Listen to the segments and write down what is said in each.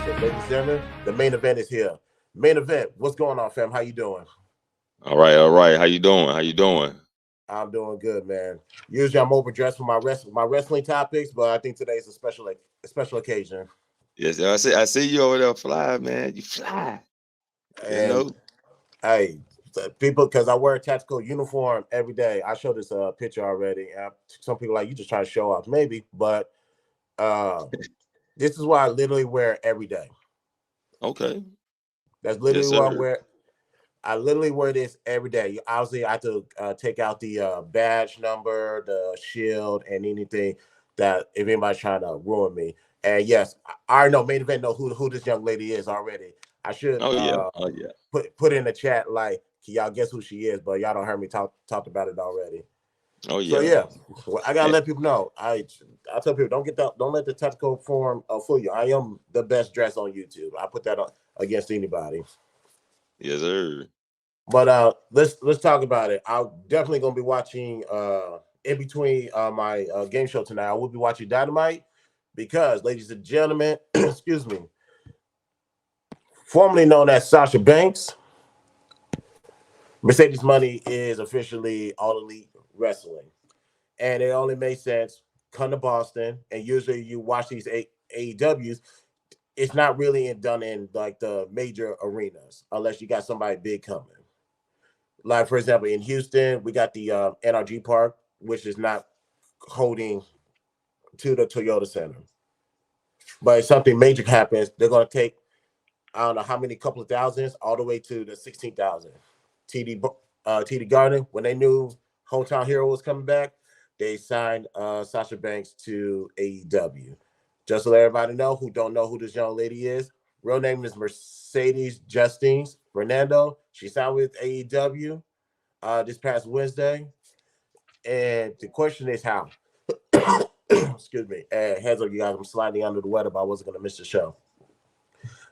So, ladies and gentlemen, the main event is here. Main event, what's going on, fam? How you doing? All right, all right. How you doing? How you doing? I'm doing good, man. Usually, I'm overdressed for my wrestling topics, but I think today's a special occasion. Yes, I see you over there fly, man. You fly. You And know? hey, people, because I wear a tactical uniform every day. I showed this picture already. Some people like you just trying to show off, maybe, but uh, this is what I literally wear every day. Okay. That's Yes, literally what I sir. wear. I literally wear this every day. Obviously, I have to take out the badge number, the shield, and anything that if anybody's trying to ruin me. And yes, I already know main event know who this young lady is already. I should Oh yeah. Oh yeah. put in the chat like, can y'all guess who she is? But y'all don't heard me talked about it already. Oh So yeah. yeah, well, I gotta And, let people know. I tell people don't let the tactical form fool you. I am the best dressed on YouTube. I put that against anybody. yes, sir. But let's talk about it. I'm definitely gonna be watching in between my game show tonight. I will be watching Dynamite because, ladies and gentlemen, excuse me, formerly known as Sasha Banks, Mercedes Money is officially All Elite Wrestling, and it only makes sense. Come to Boston, and usually you watch these AEWs. It's not really done in like the major arenas unless you got somebody big coming. Like for example, in Houston, we got the NRG Park, which is not holding to the Toyota Center. But if something major happens, they're going to take I don't know how many couple of thousands all the way to the 16,000. TD Garden, when they knew Hometown Hero was coming back, they signed Sasha Banks to AEW. Just to let everybody know who don't know who this young lady is, real name is Mercedes Justine Fernando. She signed with AEW this past Wednesday. And the question is how. Excuse me. And heads up, you guys, I'm slightly under the weather, but I wasn't going to miss the show.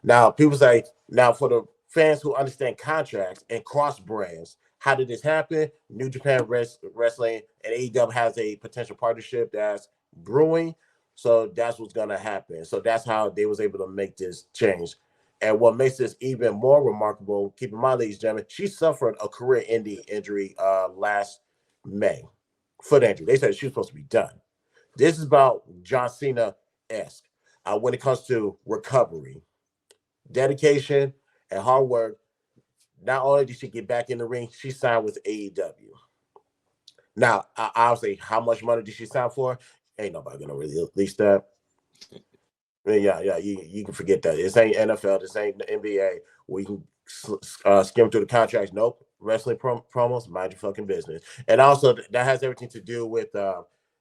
Now, people say, now for the fans who understand contracts and cross brands, how did this happen? New Japan Wrestling and AEW has a potential partnership that's brewing. So that's what's going to happen. So that's how they was able to make this change. And what makes this even more remarkable, keep in mind, ladies and gentlemen, she suffered a career-ending injury last May, foot injury. They said she was supposed to be done. This is about John Cena esque when it comes to recovery, dedication, and hard work. Not only did she get back in the ring, she signed with AEW. Now, obviously, how much money did she sign for? Ain't nobody gonna really release that. Yeah, you can forget that. This ain't NFL. This ain't the NBA. We can skim through the contracts. Nope. Wrestling promos, mind your fucking business. And also, that has everything to do with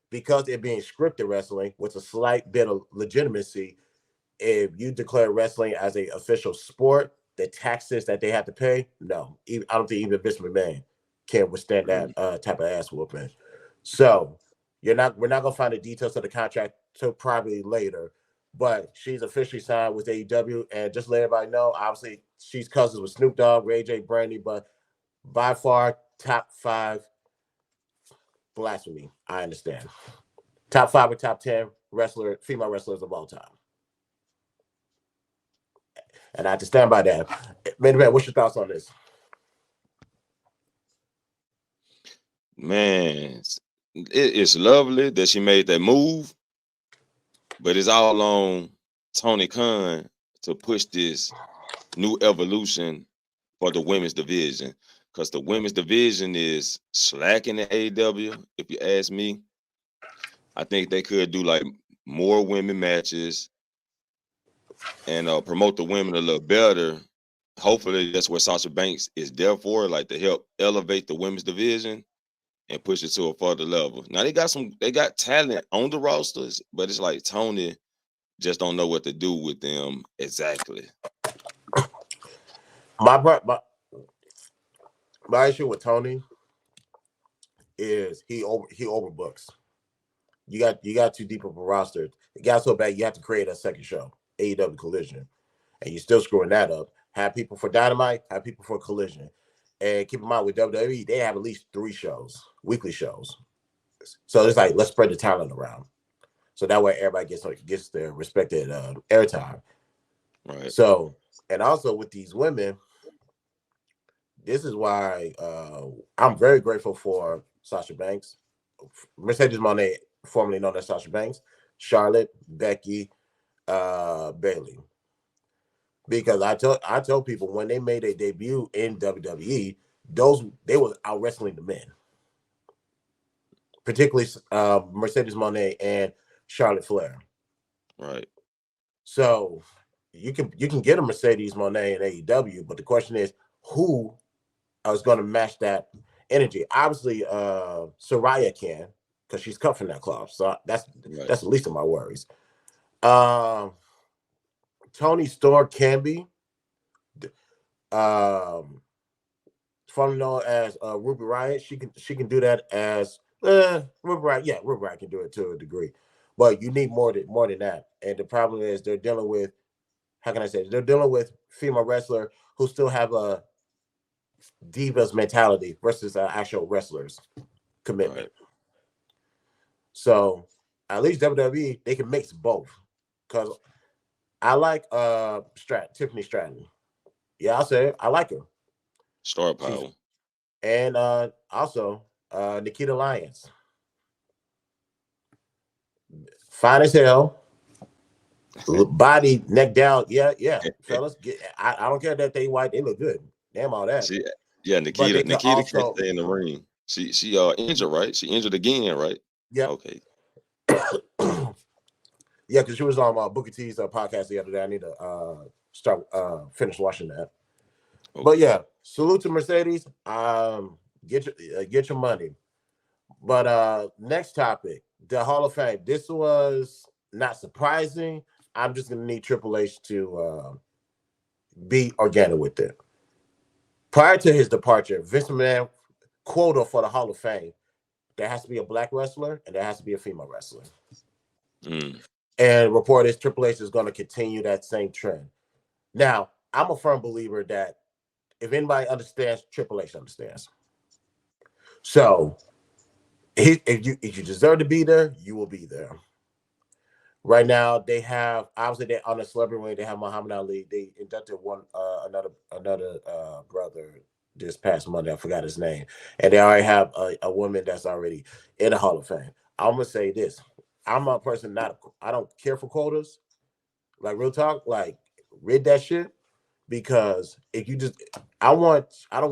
because it being scripted wrestling with a slight bit of legitimacy. If you declare wrestling as a official sport, the taxes that they have to pay, no, I don't think even Vince McMahon can withstand that type of ass whooping. So we're not gonna find the details of the contract till probably later. But she's officially signed with AEW, and just let everybody know, obviously she's cousins with Snoop Dogg, Ray J, Brandy, but by far top five blasphemy. I understand. Top five or top 10 female wrestlers of all time. And I have to stand by that. Man, what's your thoughts on this? Man, it's lovely that she made that move, but it's all on Tony Khan to push this new evolution for the women's division. Because the women's division is slacking in AEW, if you ask me. I think they could do like more women matches and promote the women a little better. Hopefully, that's what Sasha Banks is there for, like to help elevate the women's division and push it to a further level. Now they got talent on the rosters, but it's like Tony just don't know what to do with them exactly. My my issue with Tony is he overbooks. You got too deep of a roster. It got so bad you have to create a second show, AEW Collision, and you're still screwing that up. Have people for Dynamite, have people for Collision, and keep in mind with WWE they have at least 3 shows, weekly shows. So it's like let's spread the talent around, so that way everybody gets their respected airtime. Right. So, and also with these women, this is why I'm very grateful for Sasha Banks, Mercedes Moné, formerly known as Sasha Banks, Charlotte, Becky, Bailey. Because I told people when they made a debut in WWE, they was out wrestling the men, particularly Mercedes Moné and Charlotte Flair. Right. So you can get a Mercedes Moné in AEW, but the question is who is going to match that energy. Obviously, Soraya can because she's cut from that cloth. So Right. that's the least of my worries. Um, Tony Storm can be. Um, Formerly known as Ruby Riot. She can do that as Ruby Riot. Yeah, Ruby Riot can do it to a degree, but you need more than that. And the problem is they're dealing with, how can I say it? They're dealing with female wrestler who still have a divas mentality versus actual wrestlers commitment. Right. So at least WWE they can mix both because I like Tiffany Stratton. Yeah, I'll say it. I like her. Star She's power. and also Nikita Lyons. Fine as hell, body neck down. Yeah, yeah, fellas. I don't care that they white. They look good. Damn all that. She, yeah, But they Nikita. could Nikita can't also, stay in the ring. She injured, right? She injured again, right? yep. Okay. Yeah, because she was on Booker T's podcast the other day. I need to start finish watching that. But Okay. yeah, salute to Mercedes. Get your money. But next topic, the Hall of Fame. This was not surprising. I'm just gonna need Triple H to be organic with it. Prior to his departure, Vince McMahon quota for the Hall of Fame. There has to be a black wrestler and there has to be a female wrestler. Mm. And report is Triple H is going to continue that same trend. Now, I'm a firm believer that if anybody understands, Triple H understands. So if you deserve to be there, you will be there. Right now, they have obviously they on the celebrity wing. They have Muhammad Ali. They inducted one another brother this past Monday. I forgot his name, and they already have a woman that's already in the Hall of Fame. I'm gonna say this: I'm a person not I don't care for quotas. Like real talk, like rid that shit because if you just I don't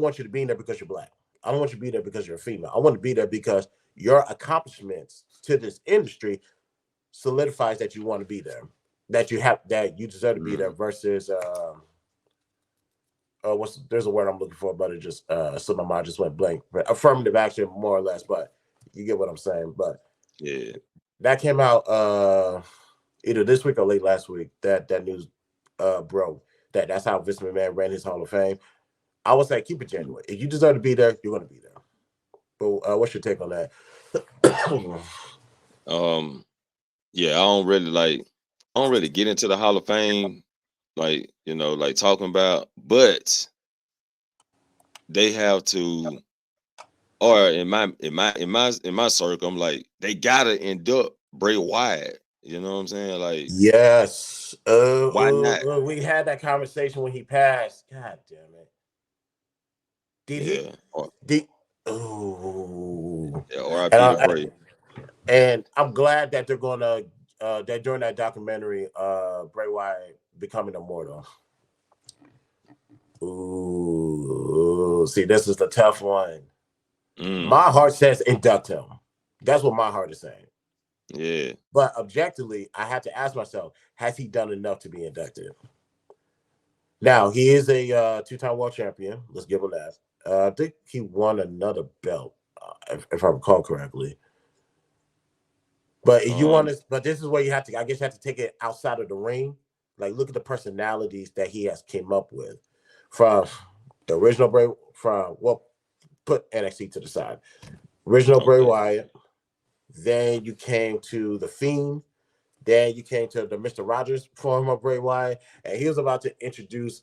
want you to be in there because you're black. I don't want you to be there because you're a female. I want to be there because your accomplishments to this industry solidifies that you want to be there, that you deserve to be there Mm. versus what's there's a word I'm looking for, but it just so my mind just went blank. But affirmative action, more or less, but you get what I'm saying. But Yeah. that came out either this week or late last week. That news broke. That's how Vince McMahon ran his Hall of Fame. I would say keep it genuine. If you deserve to be there, you're gonna be there. But what's your take on that? Um. Yeah. I don't really get into the Hall of Fame, like like talking about, but they have to, or in my circle, I'm like they gotta induct Bray Wyatt. You know what I'm saying? Like, Yes. why not? We had that conversation when he passed. God damn it. Did he? Yeah. Or Did? Oh. yeah, And R.I.P. to I, Bray. and I'm glad that they're gonna that during that documentary, Bray Wyatt becoming immortal. Ooh. See, this is the tough one. Mm. My heart says induct him. That's what my heart is saying. Yeah. But objectively, I have to ask myself: has he done enough to be inducted? Now he is a two-time world champion. Let's give him that. I think he won another belt, if I recall correctly. But if you want Um. to, but this is where you have to. I guess you have to take it outside of the ring. Like look at the personalities that he has came up with, from the original Bray. From well, put NXT to the side. Original Bray Okay. Wyatt. Then you came to the Fiend. Then you came to the Mr. Rogers form of Bray Wyatt, and he was about to introduce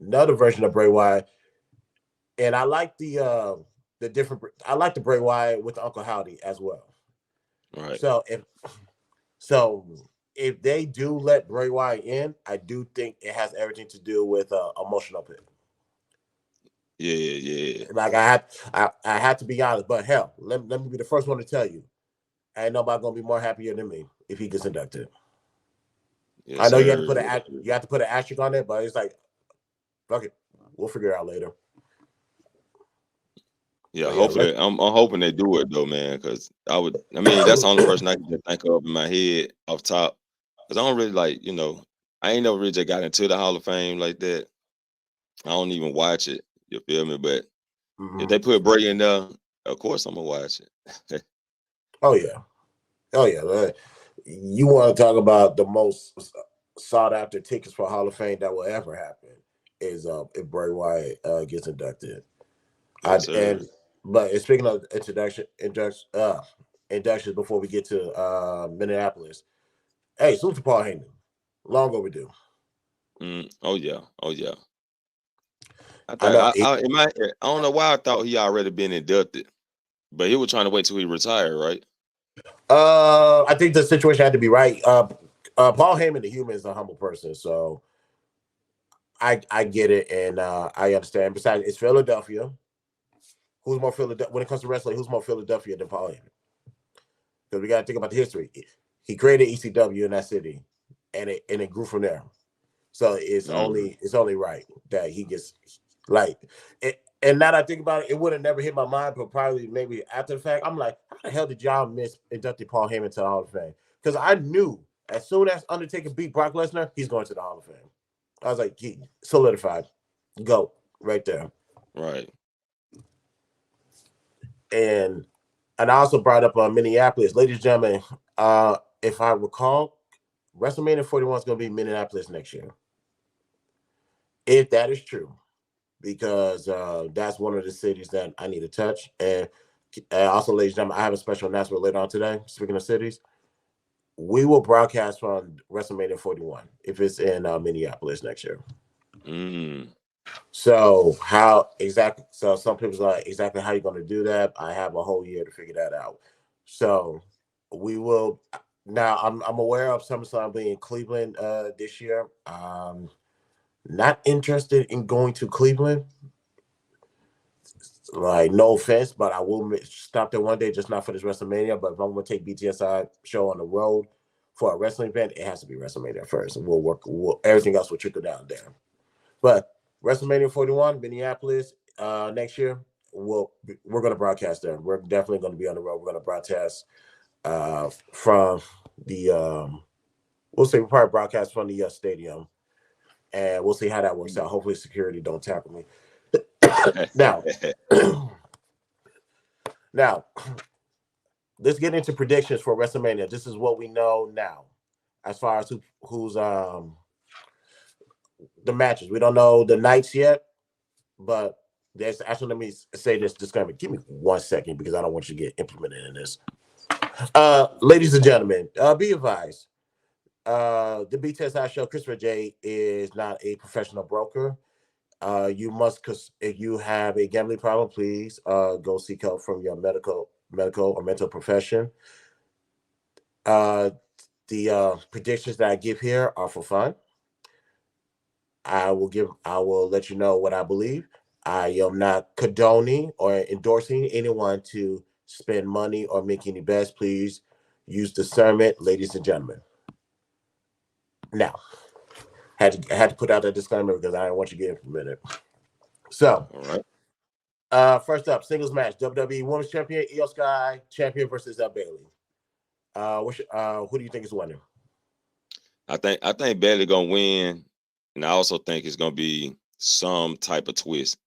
another version of Bray Wyatt. And I like the different. I like the Bray Wyatt with Uncle Howdy as well. Right. So if so. if they do let Bray Wyatt in, I do think it has everything to do with emotional pit. Yeah. Like I had to be honest, but hell, let me be the first one to tell you, ain't nobody gonna be more happier than me if he gets inducted. Yes, I know you have to sir. put Yes, sir. you have to put an asterisk on it, but it's like fuck it, we'll figure it out later. Yeah, But yeah, hopefully, I'm hoping they do it though, man. Because I mean, that's the only person I can think of in my head off top. Because I don't really like, I ain't never really just got into the Hall of Fame like that. I don't even watch it. You feel me? But if mm-hmm. they put Bray in there, of course I'm gonna watch it. Oh yeah, oh yeah. You want to talk about the most sought after tickets for Hall of Fame that will ever happen is if Bray Wyatt gets inducted. Yes, sir. And but speaking of inductions before we get to Minneapolis, hey, salute to Paul Heyman. Long overdue. Oh yeah. Oh yeah. I I thought know. I don't know why I thought he already been inducted, but he was trying to wait till he retired, right? I think the situation had to be right. Paul Heyman, the human, is a humble person, so I get it and I understand. Besides, it's Philadelphia. Who's more Philadelphia when it comes to wrestling? Who's more Philadelphia than Paul Heyman? Because we got to think about the history. He created ECW in that city, and it grew from there. So Mm, it's only right that he gets like it. And now that I think about it, it would have never hit my mind, but probably maybe after the fact, I'm like, how the hell did y'all miss inducting Paul Heyman to the Hall of Fame? Because I knew as soon as Undertaker beat Brock Lesnar, he's going to the Hall of Fame. I was like, he solidified, go right there. right. And I also brought up Minneapolis, ladies and gentlemen. If I recall, WrestleMania 41 is going to be Minneapolis next year. If that is true, because that's one of the cities that I need to touch. And also, ladies and gentlemen, I have a special announcement later on today. Speaking of cities, we will broadcast from WrestleMania 41 if it's in Minneapolis next year. Mm, So how exactly? So some people's like exactly how you're going to do that. I have a whole year to figure that out. So we will. Now I'm aware of SummerSlam being in Cleveland this year. Not interested in going to Cleveland. Like, no offense, but I will stop there one day, just not for this WrestleMania. But if I'm going to take BTSI show on the road for a wrestling event, it has to be WrestleMania first, and we'll work. Everything else will trickle down there. But WrestleMania 41, Minneapolis, next year, we're going to broadcast there. We're definitely going to be on the road. We're going to broadcast from the we'll say we probably broadcast from the stadium, and we'll see how that works out. Hopefully, security don't tackle me. Now, now let's get into predictions for WrestleMania. This is what we know now, as far as who's the matches. We don't know the nights yet, but there's actually, let me say this disclaimer. Give me 1 second because I don't want you to get implemented in this. Ladies and gentlemen, be advised. The BTSI show, Christopher J is not a professional broker. You must, if you have a gambling problem, please go seek help from your medical or mental profession. Uh, the predictions that I give here are for fun. I will let you know what I believe. I am not condoning or endorsing anyone to spend money or make any bets. Please use discernment, ladies and gentlemen. Now, I had to put out that disclaimer because I didn't want you to get implemented. So, all right. first up, singles match: WWE Women's Champion Io Sky champion versus Bailey. Who do you think is winning? I think Bailey gonna win, and I also think it's gonna be some type of twist.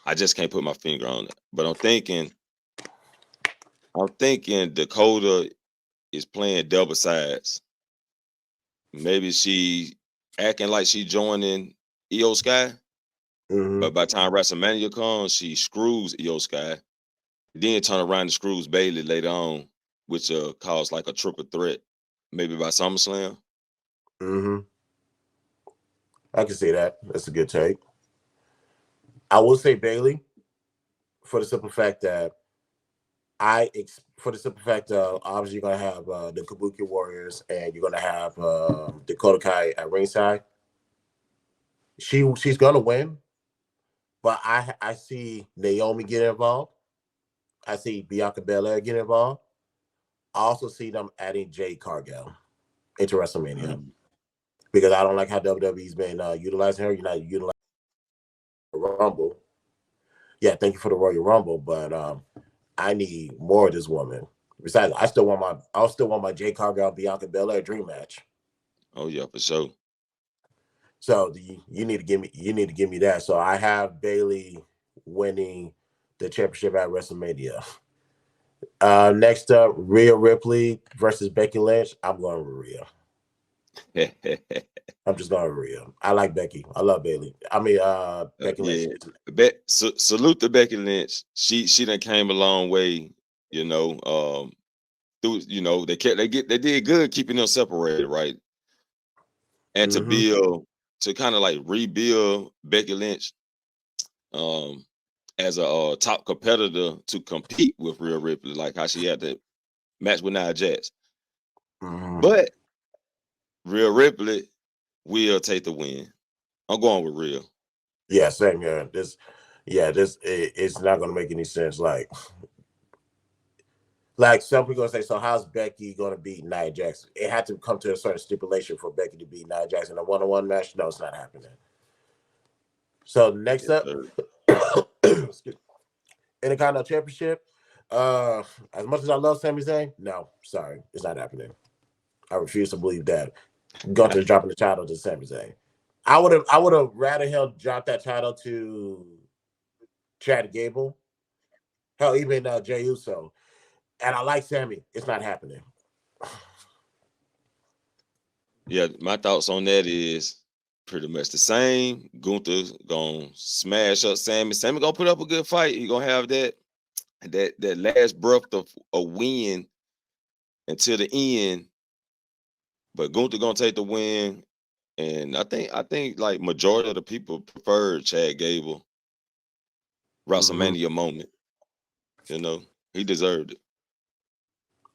I just can't put my finger on it, but I'm thinking Dakota is playing double sides. Maybe she acting like she joining Io Sky, Mm-hmm. but by the time WrestleMania comes, she screws Io Sky, then turn around and screws Bailey later on, which cause like a triple threat, maybe by SummerSlam. Mm-hmm. I can see that. That's a good take. I will say Bailey for the simple fact that For the simple fact of obviously you're gonna have the Kabuki Warriors and you're gonna have Dakota Kai at ringside. She's gonna win, but I see Naomi get involved. I see Bianca Belair get involved. I also see them adding Jade Cargill into WrestleMania because I don't like how WWE's been utilizing her. You're not utilizing the Rumble. Yeah, thank you for the Royal Rumble, but I need more of this woman. Besides, I still want my Jade Cargill Bianca Belair dream match. Oh yeah, for sure. So you need to give me that. So I have Bayley winning the championship at WrestleMania. Next up, Rhea Ripley versus Becky Lynch. I'm going with Rhea. I'm just going with Rhea. I like Becky. I love Bayley. I mean, Becky Lynch. Salute to Becky Lynch. She done came a long way. You know, through they did good keeping them separated, right? And to kind of like rebuild Becky Lynch, as a top competitor to compete with Rhea Ripley, like how she had to match with Nia Jax. But Rhea Ripley will take the win. I'm going with Rhea. Yeah, same here. It's not going to make any sense. Like some people gonna say, so how's Becky gonna beat Nia Jax? It had to come to a certain stipulation for Becky to beat Nia Jax in a one-on-one match. No, it's not happening. So next up, Intercontinental Championship. As much as I love Sami Zayn, no, sorry, it's not happening. I refuse to believe that Gunther's dropping the title to Sami Zayn. I would have rather him drop that title to Chad Gable. Hell, even Jey Uso. And I like Sammy. It's not happening. Yeah, my thoughts on that is pretty much the same. Gunther's gonna smash up Sammy. Sammy gonna put up a good fight. He gonna have that last breath of a win until the end. But Gunther gonna take the win. And I think like majority of the people preferred Chad Gable WrestleMania moment. You know, he deserved it.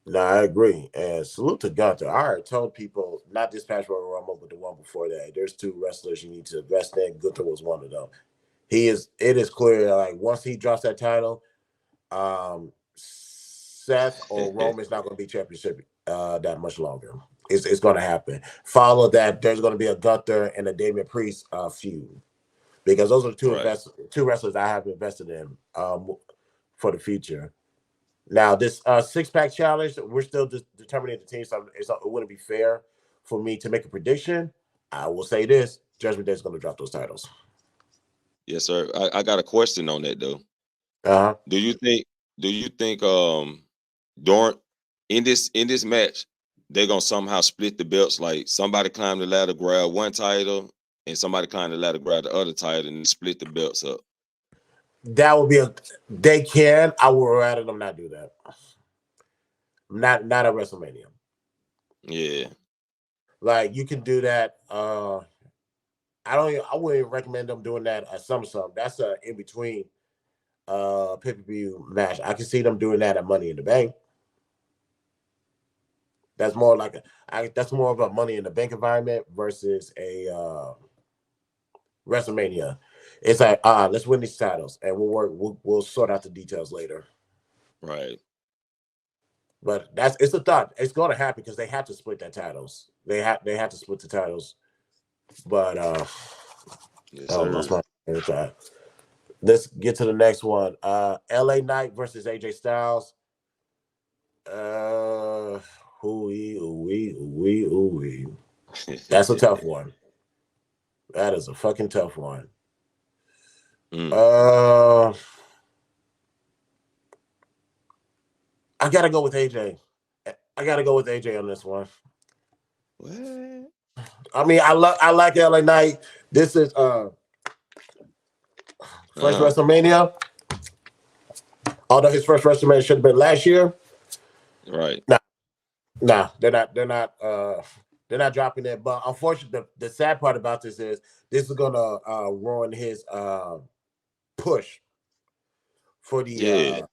No, I agree. And salute to Gunther. I already told people, not this past Royal Rumble, but the one before that, there's two wrestlers you need to invest in. Gunther was one of them. It is clear, like, once he drops that title, Seth or Roman's not going to be championship that much longer. It's going to happen. Follow that, there's going to be a Gunther and a Damian Priest feud. Because those are the two wrestlers I have invested in for the future. Now, this six-pack challenge, we're still determining the team, so it wouldn't be fair for me to make a prediction. I will say this: Judgment Day is going to drop those titles. Yes, sir. I got a question on that though. Do you think during in this match they're gonna somehow split the belts? Like somebody climb the ladder, grab one title, and somebody climb the ladder, grab the other title, and split the belts up. That would be they can. I would rather them not do that. Not at WrestleMania. Yeah. Like you can do that. I wouldn't recommend them doing that at SummerSlam. That's a in between pay-per-view match. I can see them doing that at Money in the Bank. That's more like that's more of a Money in the Bank environment versus a WrestleMania. It's like let's win these titles and we'll sort out the details later. Right. But it's a thought. It's going to happen because they have to split their titles. They have to split the titles. But yes, let's get to the next one. LA Knight versus AJ Styles. Ooh-wee. That's a tough one. That is a fucking tough one. I gotta go with AJ. I gotta go with AJ on this one. What? I mean, I like LA Knight. This is first WrestleMania. Although his first WrestleMania should have been last year. Right. Nah, they're not dropping it. But unfortunately, the sad part about this is gonna ruin his push for the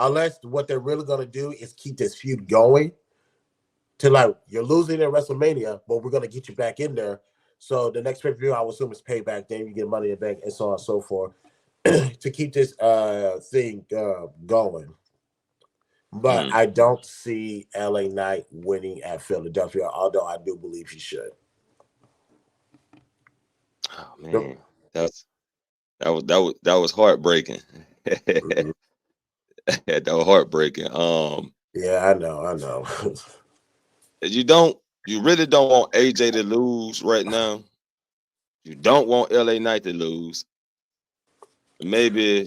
unless what they're really gonna do is keep this feud going to like you're losing in WrestleMania, but we're gonna get you back in there. So the next pay-per-view, I would assume, is payback. Then you get money in the bank and so on and so forth to keep this thing going. But Mm. I don't see LA Knight winning at Philadelphia, although I do believe he should. Oh Yep. man, that was heartbreaking. Mhm. That was heartbreaking. Yeah, I know. You really don't want AJ to lose right now. You don't want LA Knight to lose. Maybe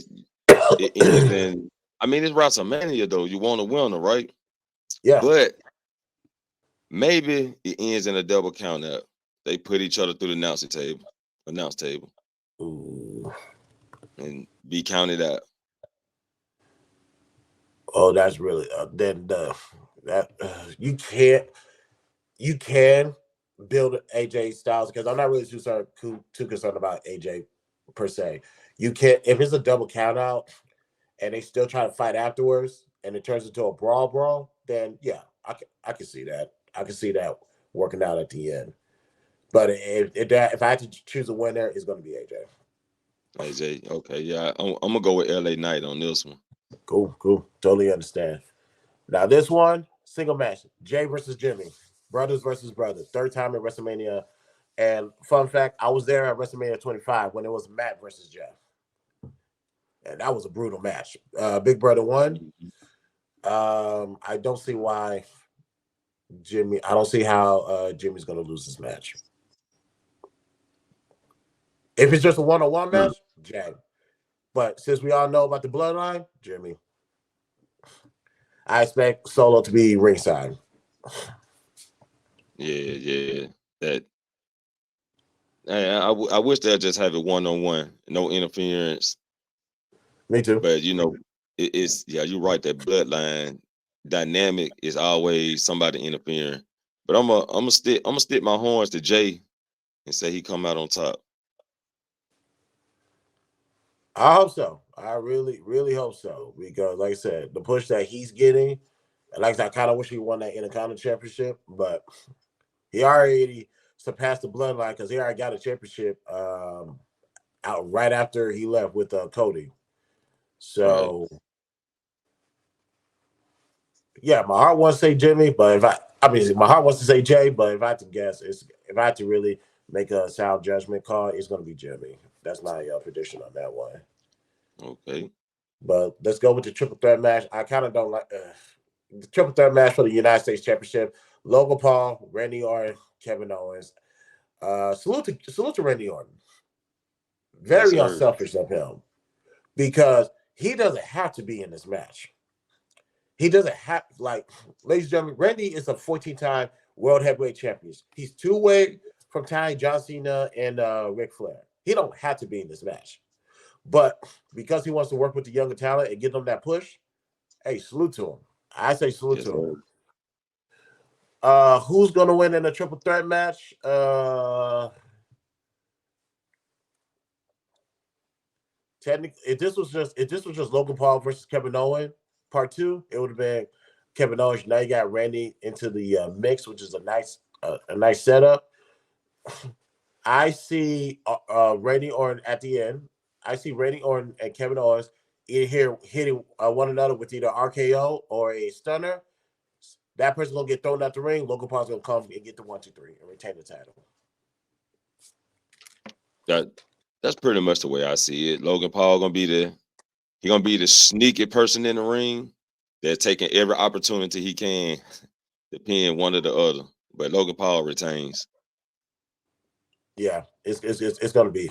it ends in. I mean, it's WrestleMania though. You want a winner, right? Yeah. But maybe it ends in a double count out. They put each other through the announce table, Ooh. and be counted out. Oh, that's really then that you can build AJ Styles because I'm not really too concerned about AJ per se. You can if it's a double count out and they still try to fight afterwards and it turns into a brawl, then yeah, I can see that. I can see that working out at the end. But if I had to choose a winner, it's going to be AJ. AJ, okay, yeah, I'm gonna go with LA Knight on this one. Cool. Totally understand. Now this one, single match, Jay versus Jimmy, brothers versus brothers, third time at WrestleMania. And fun fact, I was there at WrestleMania 25 when it was Matt versus Jeff, and that was a brutal match. Big Brother won. Mhm. I don't see why Jimmy. I don't see how Jimmy's going to lose this match. If it's just a one-on-one Mm. match, Jay. But since we all know about the bloodline, Jimmy. I expect Solo to be ringside. Yeah. That I wish they'd just have it 1-on-1, no interference. Me too. But it's yeah, you're right. That bloodline dynamic is always somebody interfering. But I'm gonna stick my horns to Jay and say he come out on top. I hope so. I really hope so because, like I said, the push that he's getting, and like I said, I kind of wish he won that Intercontinental Championship, but he already surpassed the bloodline because he already got a championship out right after he left with Cody. Right. So yeah, my heart wants to say Jimmy, but I mean, my heart wants to say Jay, but if I had to guess, if I had to really make a sound judgment call, it's going to be Jimmy. That's my prediction on that one. Okay. But let's go with the triple threat match. I kind of don't like the triple threat match for the United States Championship. Logan Paul, Randy Orton, Kevin Owens. Salute to Randy Orton. Yes, Very sir. unselfish of him because he doesn't have to be in this match. He doesn't have like, ladies and gentlemen, Randy is a 14-time world heavyweight champion. He's two-way from tying John Cena and Ric Flair. He don't have to be in this match. But because he wants to work with the younger talent and give them that push, hey, salute to him. I say salute Yes, to him. sir. Who's gonna win in a triple threat match? Technically, if this was just Logan Paul versus Kevin Owens part two, it would have been Kevin Owens. Now you got Randy into the mix, which is a nice setup. I see Randy Orton at the end. I see Randy Orton and Kevin Owens here hitting one another with either RKO or a stunner. That person's gonna get thrown out the ring. Logan Paul's gonna come and get the 1, 2, 3 and retain the title. That that's pretty much the way I see it. Logan Paul gonna be the sneaky person in the ring that's taking every opportunity he can to pin one or the other. But Logan Paul retains. Yeah, it's gonna be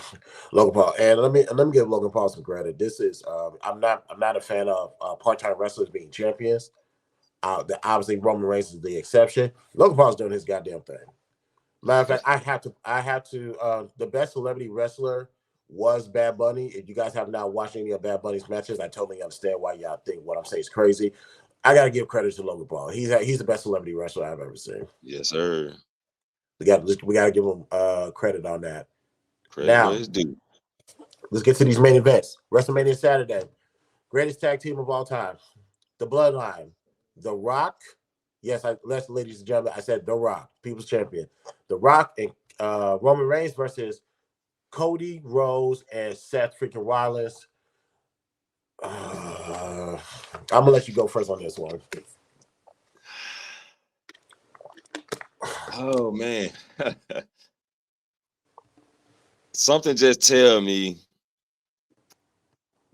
Logan Paul, and let me give Logan Paul some credit. This is I'm not a fan of part-time wrestlers being champions. Obviously Roman Reigns is the exception. Logan Paul's doing his goddamn thing. Matter of fact, I have to. The best celebrity wrestler was Bad Bunny. If you guys have not watched any of Bad Bunny's matches, I totally understand why y'all think what I'm saying is crazy. I gotta give credit to Logan Paul. He's the best celebrity wrestler I've ever seen. Yes, sir. We gotta give him credit on that. Credit where Now it's due. let's get to these main events. WrestleMania Saturday, greatest tag team of all time. the Bloodline, The Rock. Yes, ladies and gentlemen, I said The Rock, People's Champion. The Rock and Roman Reigns versus Cody Rhodes and Seth freaking Rollins. I'm gonna let you go first on this one. Oh man. Something just tell me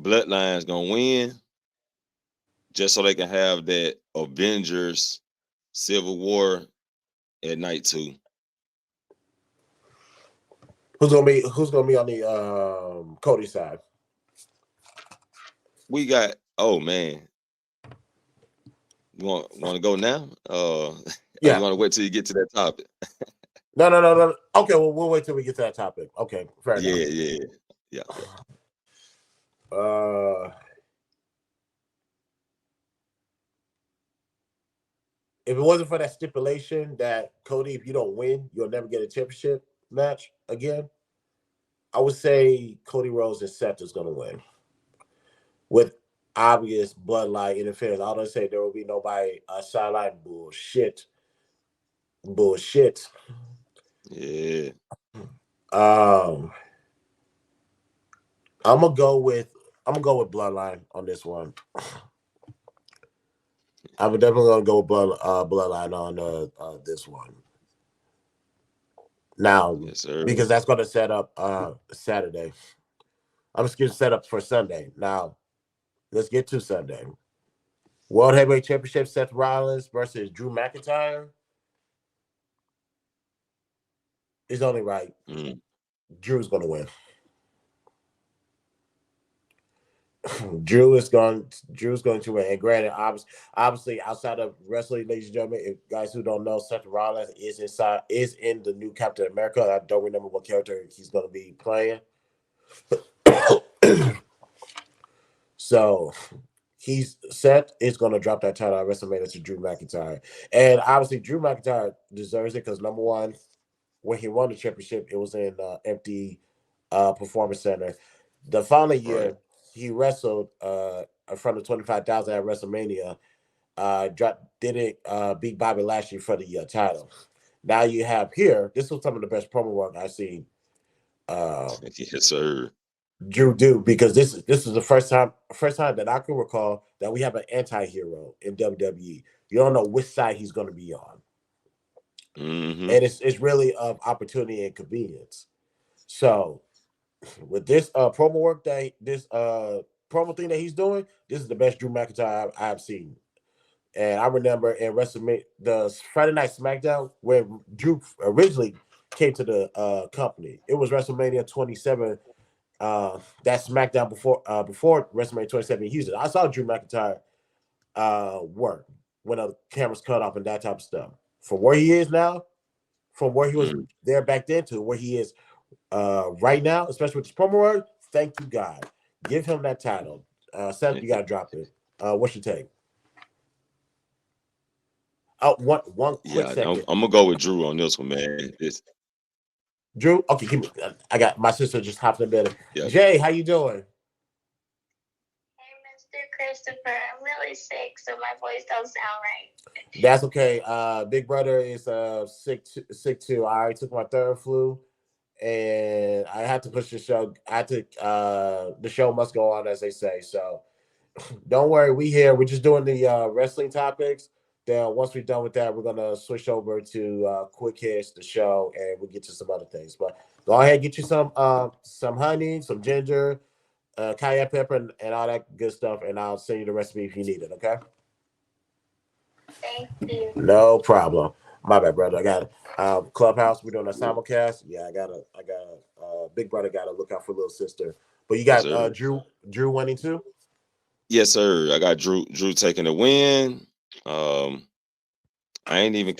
Bloodline's gonna win just so they can have that Avengers Civil War at night 2. Who's gonna be on the Cody side? We got man. You want to go now? Yeah. You want to wait till you get to that topic? No. Okay, well, we'll wait till we get to that topic. Okay, fair enough. Yeah. If it wasn't for that stipulation that Cody, if you don't win, you'll never get a championship match again, I would say Cody Rhodes and Seth is going to win with obvious bloodline interference. I don't say there will be nobody sideline bullshit. Yeah. I'm gonna go with Bloodline on this one. I'm definitely gonna go with Bloodline on this one. Now, Yes, sir. because that's gonna set up Saturday. I'm just getting set up for Sunday. Now, let's get to Sunday. World Heavyweight Championship: Seth Rollins versus Drew McIntyre. It's only right. Drew's gonna win. Drew's going to win. And granted, obviously, outside of wrestling, ladies and gentlemen, if guys who don't know, Seth Rollins is in the new Captain America. I don't remember what character he's going to be playing. So Seth is going to drop that title at WrestleMania to Drew McIntyre, and obviously Drew McIntyre deserves it because number one, when he won the championship, it was in empty Performance Center. The following year. Right. He wrestled in front of 25,000 at WrestleMania. Didn't beat Bobby Lashley for the title. Now you have here. This was some of the best promo work I've seen. Yes, sir. Drew do because this is the first time that I can recall that we have an anti-hero in WWE. You don't know which side he's going to be on, and it's really of opportunity and convenience. So. With this promo work promo thing that he's doing, this is the best Drew McIntyre I've seen. And I remember in WrestleMania, the Friday Night SmackDown, where Drew originally came to the company. It was WrestleMania 27. That SmackDown before WrestleMania 27 in Houston. I saw Drew McIntyre work when the cameras cut off and that type of stuff. From where he is now, from where he was there back then to where he is right now, especially with this promo work, thank you, God. Give him that title. Seth, you got to drop it. What's your take? One quick second. I'm going to go with Drew on this one, man. Drew? Okay, give me. I got my sister just hopped in bed. Yeah. Jay, how you doing? Hey, Mr. Christopher. I'm really sick, so my voice don't sound right. That's okay. Big brother is sick too. I already took my third flu. And I had to push the show. The show must go on, as they say. So don't worry, we here. We're just doing the wrestling topics. Then once we're done with that, we're gonna switch over to quick hits, the show, and we'll get to some other things. But go ahead, get you some honey, some ginger, cayenne pepper, and all that good stuff, and I'll send you the recipe if you need it. Okay? Thank you. No problem. My bad, brother. I got Clubhouse. We're doing a simulcast. Yeah, I got big brother. Got to look out for little sister. But you got Drew winning too. Yes, sir. I got Drew taking the win. I'm not even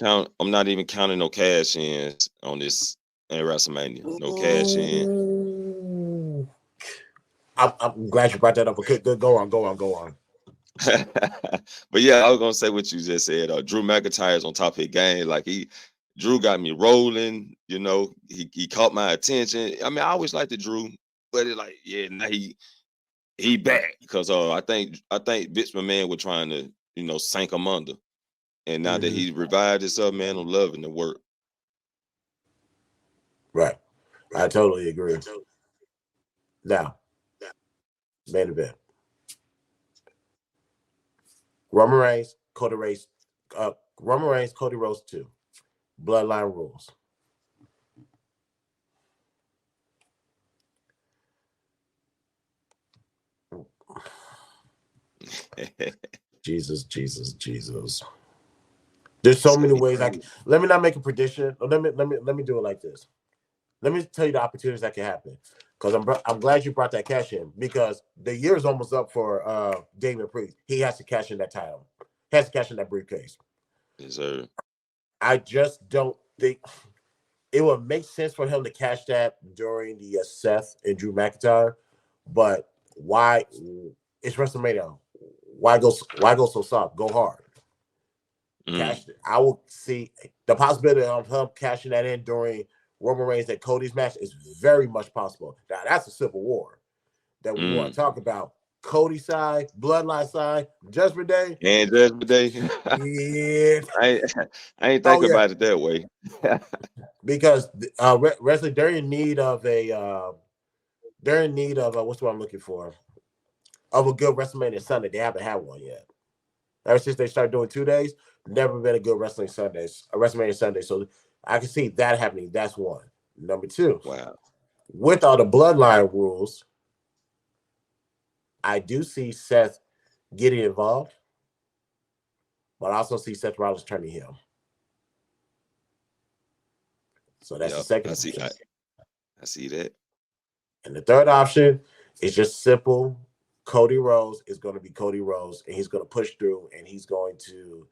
counting no cash ins on this in WrestleMania. No cash in. I'm glad you brought that up. Good. Go on. But yeah, I was gonna say what you just said. Drew McIntyre's on top of his game. Like Drew got me rolling. You know, he caught my attention. I mean, I always liked the Drew, but now he back because I think Vince McMahon was trying to sank him under. And now that Mm-hmm. he revived himself, man, I'm loving the work. Right. I totally agree. Now, main event. Roman Reigns, Cody Rhodes, Roman Reigns, Cody Rhodes 2. Bloodline rules. Jesus. There's so many ways I can. Let me not make a prediction. Let me do it like this. Let me tell you the opportunities that can happen. Because I'm glad you brought that cash in, because the year is almost up for Damien Priest. He has to cash in that title. He has to cash in that briefcase. Yes, sir. I just don't think it would make sense for him to cash that during the Seth and Drew McIntyre. But why? It's WrestleMania. Why go so soft? Go hard. Cash. I will see the possibility of him cashing that in during Roman Reigns and Cody's match is very much possible. Now that's a civil war that we want to talk about. Cody side, Bloodline side, Judgment Day, and Judgment Day. Yeah. I ain't think about it that way. Because wrestling, they're in need of what's what I'm looking for, of a good WrestleMania Sunday. They haven't had one yet. Ever since they started doing 2 days, never been a good WrestleMania Sunday. So I can see that happening. That's one. Number two, Wow. with all the Bloodline rules, I do see Seth getting involved, but I also see Seth Rollins turning heel. So that's the second option. I see that. And the third option is just simple. Cody Rhodes is going to be Cody Rhodes, and he's going to push through, and he's going to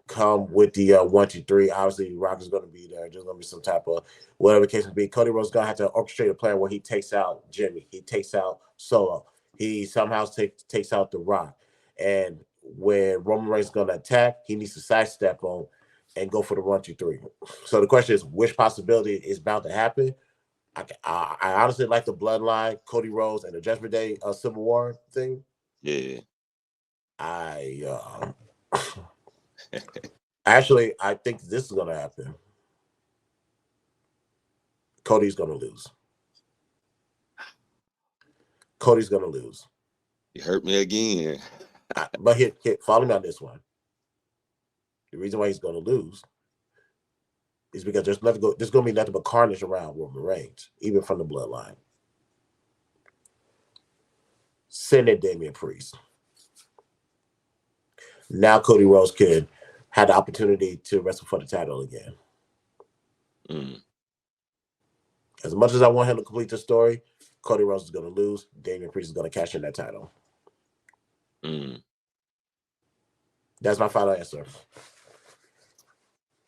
come with the 1, 2, 3. Obviously, Rock is going to be there. There's going to be some type of whatever the case may be. Cody Rhodes is going to have to orchestrate a plan where he takes out Jimmy. He takes out Solo. He somehow takes out The Rock. And when Roman Reigns is going to attack, he needs to sidestep on and go for the 1, 2, 3. So the question is, which possibility is bound to happen? I honestly like the Bloodline, Cody Rhodes, and the Judgment Day Civil War thing. Yeah. Actually, I think this is going to happen. Cody's going to lose. Cody's going to lose. You hurt me again. But here, follow me on this one. The reason why he's going to lose is because there's going to be nothing but carnage around Roman Reigns, even from the Bloodline. Send in Damien Priest. Now Cody Rhodes could have the opportunity to wrestle for the title again. As much as I want him to complete the story, Cody Rhodes is going to lose. Damien Priest is going to cash in that title. That's my final answer.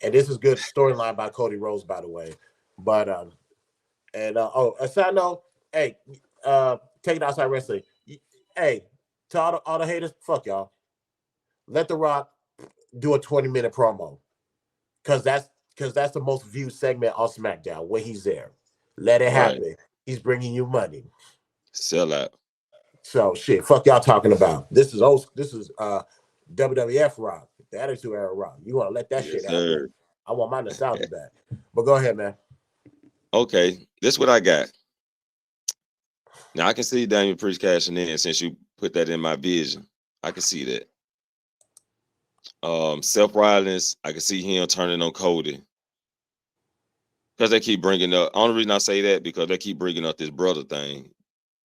And this is good storyline by Cody Rhodes, by the way. But a side note, hey, take it outside wrestling. Hey, to all the haters, fuck y'all. Let The Rock do a 20-minute promo, because that's the most viewed segment on SmackDown when he's there. Let it happen. Right. He's bringing you money. Sell out. So shit, fuck y'all talking about. This is WWF Rock, the Attitude Era Rock. You want to let that shit happen? I want my nostalgia back. But go ahead, man. Okay, this is what I got. Now I can see Damien Priest cashing in since you put that in my vision. I can see that. Seth Rollins, I can see him turning on Cody. Because they keep bringing up, only reason I say that because they keep bringing up this brother thing.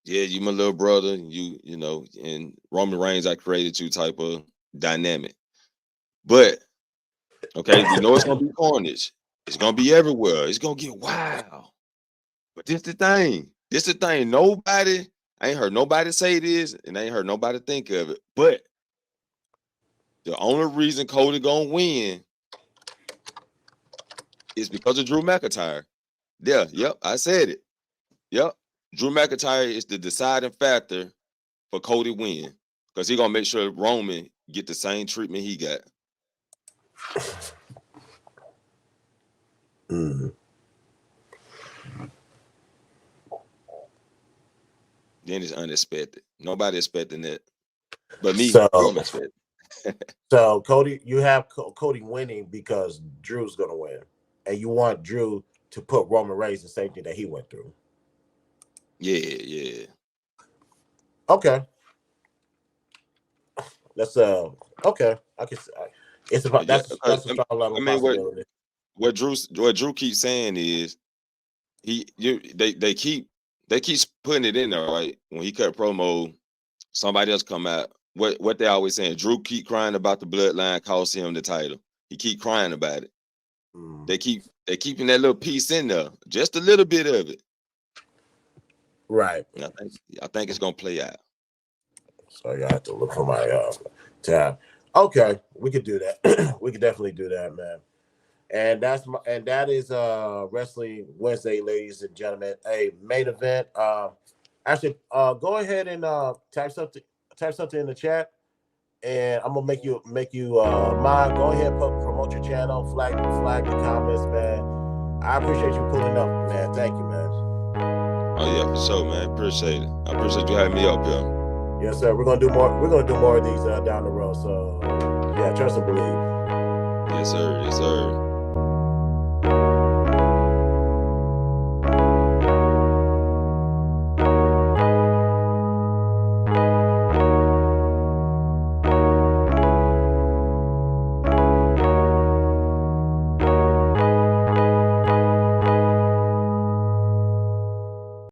Yeah, you my little brother, you know, and Roman Reigns, I created you type of dynamic. But okay, we know it's gonna be carnage. It's gonna be everywhere. It's gonna get wild. But this the thing. I ain't heard nobody say this, and I ain't heard nobody think of it. But the only reason Cody gonna win is because of Drew McIntyre. Yeah, yep, I said it. Yep. Drew McIntyre is the deciding factor for Cody win. Because he gonna make sure Roman get the same treatment he got. Then it's unexpected. Nobody expecting that. But me, So, Roman expect. so Cody, you have Cody winning because Drew's gonna win, and you want Drew to put Roman Reigns the same thing that he went through. Yeah. Okay, that's okay. I can. It's about Yeah. that's a strong level I of mean, possibility. what Drew keeps saying is they keep putting it in there, right? When he cut promo, somebody else come out. What they always saying? Drew keep crying about the bloodline cost him the title. He keep crying about it. Mm. They keeping that little piece in there, just a little bit of it. Right. And I think it's gonna play out. So you have to look for my tab. Okay, we could do that. We could definitely do that, man. And that is Wrestling Wednesday, ladies and gentlemen. A main event. Actually, go ahead and type something in the chat, and I'm gonna make you mine. Go ahead and promote your channel, flag the comments, man. I appreciate you pulling up, man. Thank you, man. Oh yeah, for sure, man. Appreciate it. I appreciate you having me up here. Yes, sir. We're gonna do more of these down the road. So yeah, trust and believe. Yes, sir.